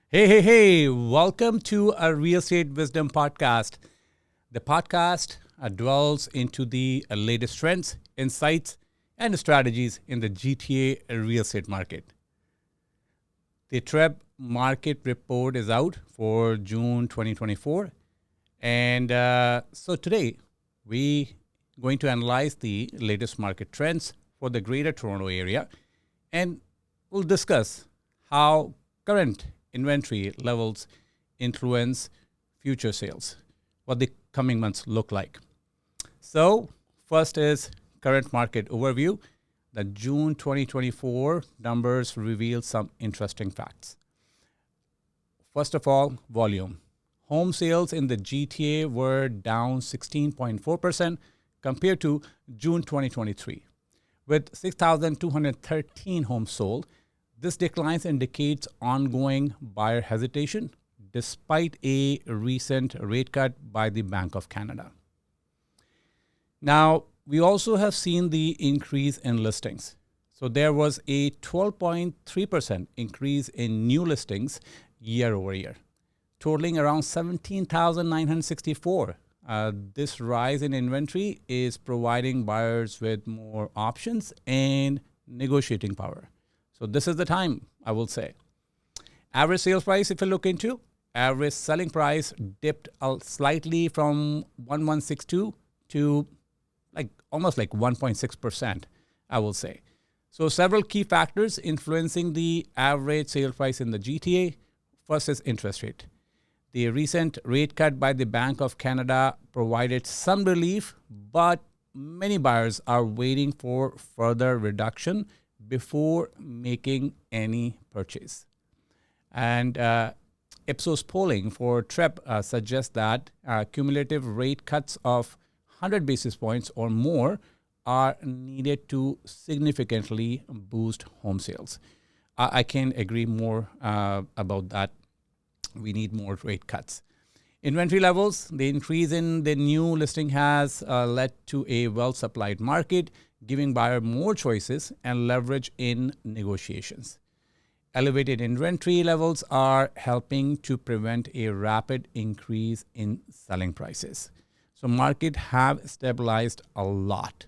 Hey, welcome to a Real Estate Wisdom podcast. The podcast dwells into the latest trends, insights, and strategies in the GTA real estate market. The TREB market report is out for June 2024. And so today, we're going to analyze the latest market trends for the Greater Toronto area. And we'll discuss how current inventory levels influence future sales, what the coming months look like. So first is current market overview. The June 2024 numbers reveal some interesting facts. First of all, volume. Home sales in the GTA were down 16.4% compared to June 2023. With 6,213 homes sold, this decline indicates ongoing buyer hesitation despite a recent rate cut by the Bank of Canada. Now, we also have seen the increase in listings. So there was a 12.3% increase in new listings year over year, totaling around 17,964. This rise in inventory is providing buyers with more options and negotiating power. So this is the time, I will say. Average sales price, if you look into, average selling price dipped slightly from 1162 to almost 1.6%, I will say. So several key factors influencing the average sale price in the GTA. First is interest rate. The recent rate cut by the Bank of Canada provided some relief, but many buyers are waiting for further reduction before making any purchase. And Ipsos polling for TREB suggests that cumulative rate cuts of 100 basis points or more are needed to significantly boost home sales. I can agree more about that. We need more rate cuts. Inventory levels, the increase in the new listing has led to a well-supplied market, giving buyer more choices and leverage in negotiations. Elevated inventory levels are helping to prevent a rapid increase in selling prices. So market have stabilized a lot.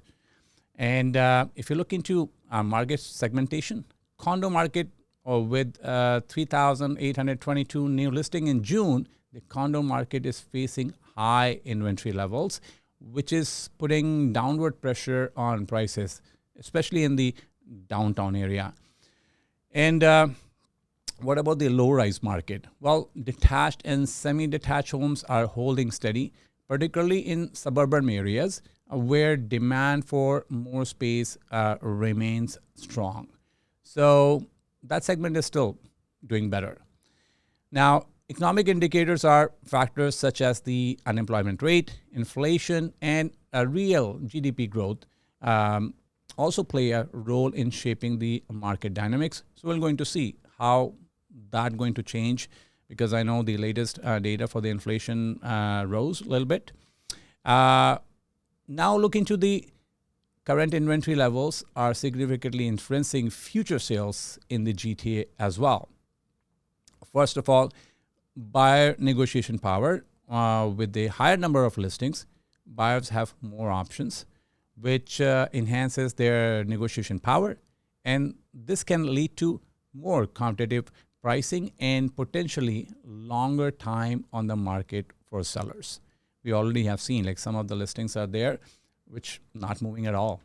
And if you look into market segmentation, condo market with 3,822 new listing in June, the condo market is facing high inventory levels, which is putting downward pressure on prices, especially in the downtown area. And what about the low-rise market? Well, detached and semi-detached homes are holding steady, particularly in suburban areas where demand for more space remains strong. So that segment is still doing better. Now, economic indicators are factors such as the unemployment rate, inflation, and a real GDP growth also play a role in shaping the market dynamics. So we're going to see how that's going to change, because I know the latest data for the inflation rose a little bit. Now look into the current inventory levels are significantly influencing future sales in the GTA as well. First of all, buyer negotiation power. With the higher number of listings, buyers have more options, which enhances their negotiation power. And this can lead to more competitive pricing and potentially longer time on the market for sellers. We already have seen some of the listings are there, which not moving at all.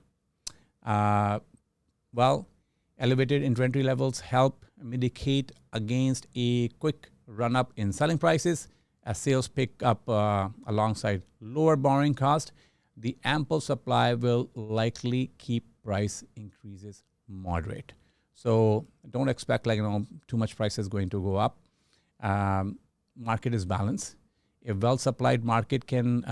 Elevated inventory levels help mitigate against a quick run-up in selling prices. As sales pick up alongside lower borrowing cost, the ample supply will likely keep price increases moderate. So don't expect too much prices going to go up. Market is balanced. A well-supplied market can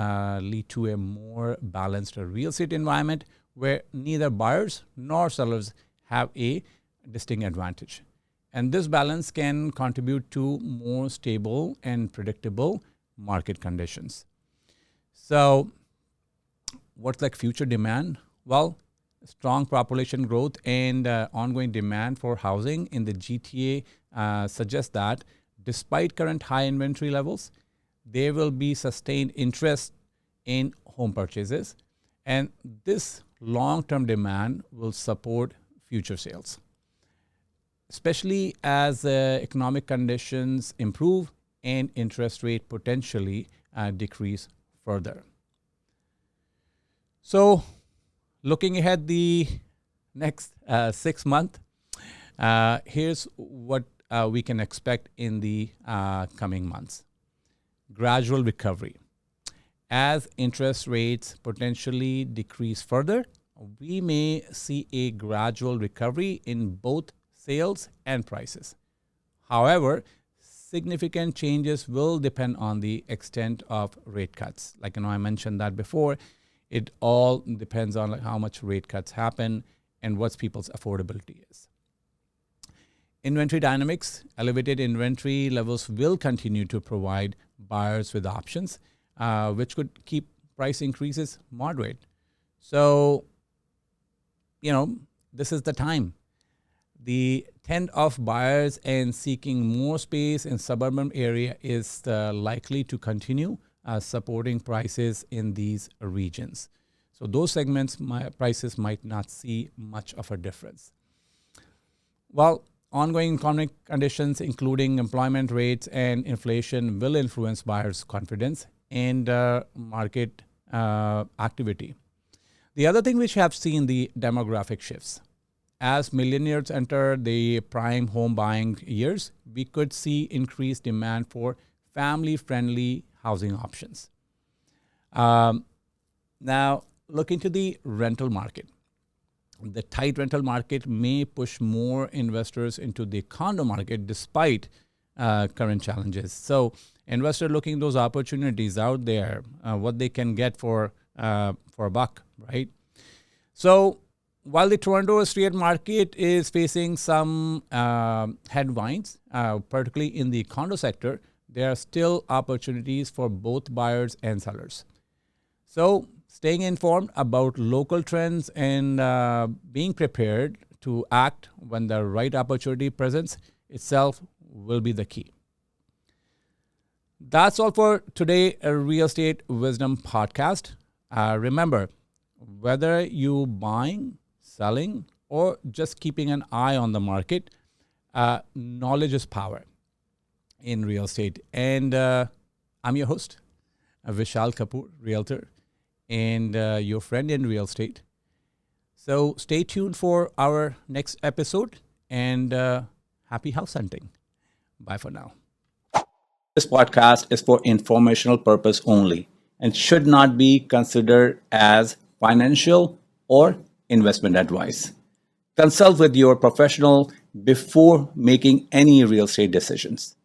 lead to a more balanced real estate environment where neither buyers nor sellers have a distinct advantage. And this balance can contribute to more stable and predictable market conditions. So what's future demand? Well, strong population growth and ongoing demand for housing in the GTA suggests that despite current high inventory levels, there will be sustained interest in home purchases, and this long-term demand will support future sales, especially as economic conditions improve and interest rate potentially decrease further. So, looking ahead the next 6 months, here's what we can expect in the coming months. Gradual recovery. As interest rates potentially decrease further, we may see a gradual recovery in both sales and prices. However, significant changes will depend on the extent of rate cuts. Like I mentioned that before, it all depends on how much rate cuts happen and what people's affordability is. Inventory dynamics. Elevated inventory levels will continue to provide buyers with options, which could keep price increases moderate. So, this is the time. The trend of buyers and seeking more space in suburban area is likely to continue supporting prices in these regions. So those segments, prices might not see much of a difference. While ongoing economic conditions, including employment rates and inflation, will influence buyers' confidence and market activity. The other thing which we have seen the demographic shifts. As millennials enter the prime home buying years, we could see increased demand for family-friendly housing options. Now, look into the rental market. The tight rental market may push more investors into the condo market despite current challenges. So, investors looking those opportunities out there, what they can get for a buck, right? So, while the Toronto estate market is facing some headwinds, particularly in the condo sector, there are still opportunities for both buyers and sellers. So, staying informed about local trends and being prepared to act when the right opportunity presents itself will be the key. That's all for today, a Real Estate Wisdom podcast. Remember, whether you buying, selling, or just keeping an eye on the market, knowledge is power in real estate. And I'm your host, Vishal Kapoor, Realtor, and your friend in real estate. So stay tuned for our next episode, and happy house hunting. Bye for now. This podcast is for informational purpose only and should not be considered as financial or investment advice. Consult with your professional before making any real estate decisions.